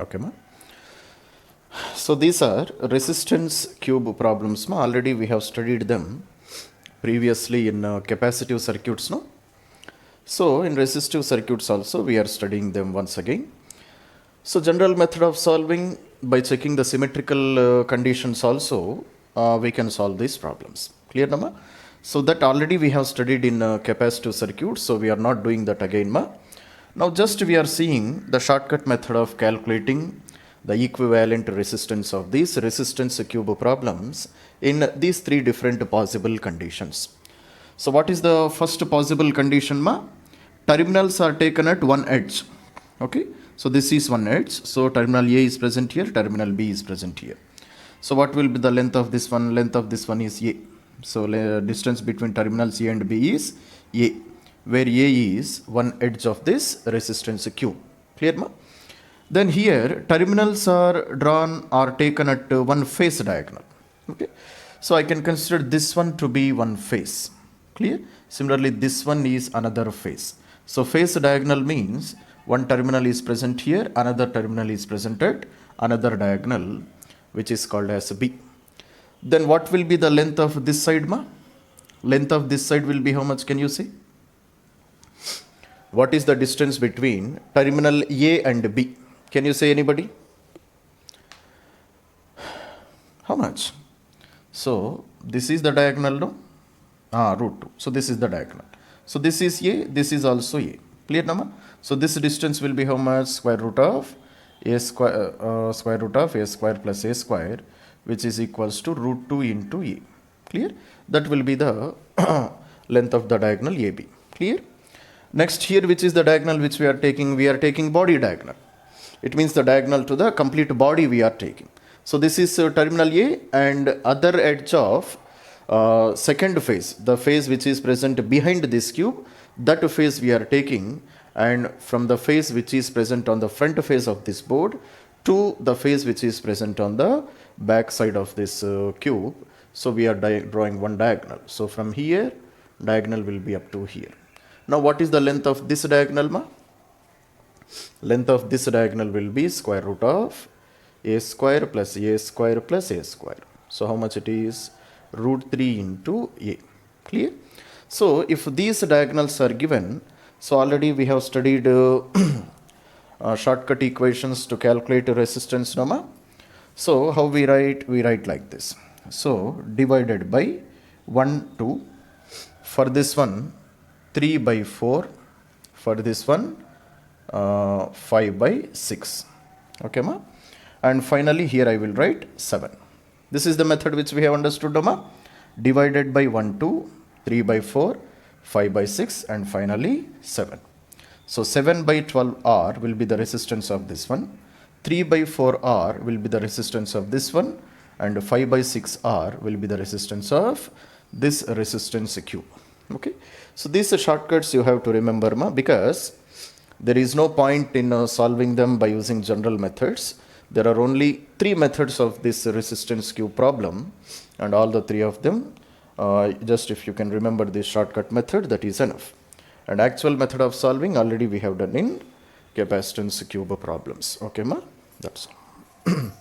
Okay ma. So these are resistance cube problems ma. Already we have studied them previously in capacitive circuits, no? So in resistive circuits also we are studying them once again. So general method of solving, by checking the symmetrical conditions also, we can solve these problems. Clear nama? So that already we have studied in capacitive circuits, so we are not doing that again ma. Now just we are seeing the shortcut method of calculating the equivalent resistance of these resistance cube problems in these three different possible conditions. So what is the first possible condition ma? Terminals are taken at one edge. Okay, so this is one edge, so terminal A is present here, terminal B is present here. So what will be the length of this one? Length of this one is A. So distance between terminals A and B is A, where A is one edge of this resistance Q. Clear ma? Then here terminals are drawn or taken at one face diagonal. Okay, so I can consider this one to be one face. Clear? Similarly this one is another face. So face diagonal means one terminal is present here, another terminal is present at another diagonal, which is called as B. Then what will be the length of this side ma? Length of this side will be how much, can you see? What is the distance between terminal A and B? Can you say, anybody? How much? So this is the diagonal, no? Root 2. So this is the diagonal. So this is A, this is also A. Clear nama? So this distance will be how much? Square root of A square plus A square, which is equals to root 2 into A. Clear? That will be the length of the diagonal AB. Clear? Next here, which is the diagonal which we are taking? We are taking body diagonal. It means the diagonal to the complete body we are taking. So this is terminal A and other edge of second phase, the phase which is present behind this cube, that phase we are taking, and from the phase which is present on the front face of this board to the phase which is present on the back side of this cube. So we are drawing one diagonal. So from here, diagonal will be up to here. Now what is the length of this diagonal ma? Length of this diagonal will be square root of A square plus A square plus A square. So how much it is? Root 3 into A. Clear? So if these diagonals are given, so already we have studied shortcut equations to calculate resistance nama. So how we write? We write like this. So divided by 1, 2. For this one 3 by 4. For this one 5 by 6. Okay ma? And finally here I will write 7. This is the method which we have understood ma? Divided by 1, 2, 3 by 4, 5 by 6, and finally 7. So 7 by 12R will be the resistance of this one. 3 by 4R will be the resistance of this one. And 5 by 6R will be the resistance of this resistance Q. Okay. So these shortcuts you have to remember ma, because there is no point in solving them by using general methods. There are only 3 methods of this resistance cube problem, and all the 3 of them, just if you can remember this shortcut method, that is enough. And actual method of solving already we have done in capacitance cube problems. Okay ma? That's all.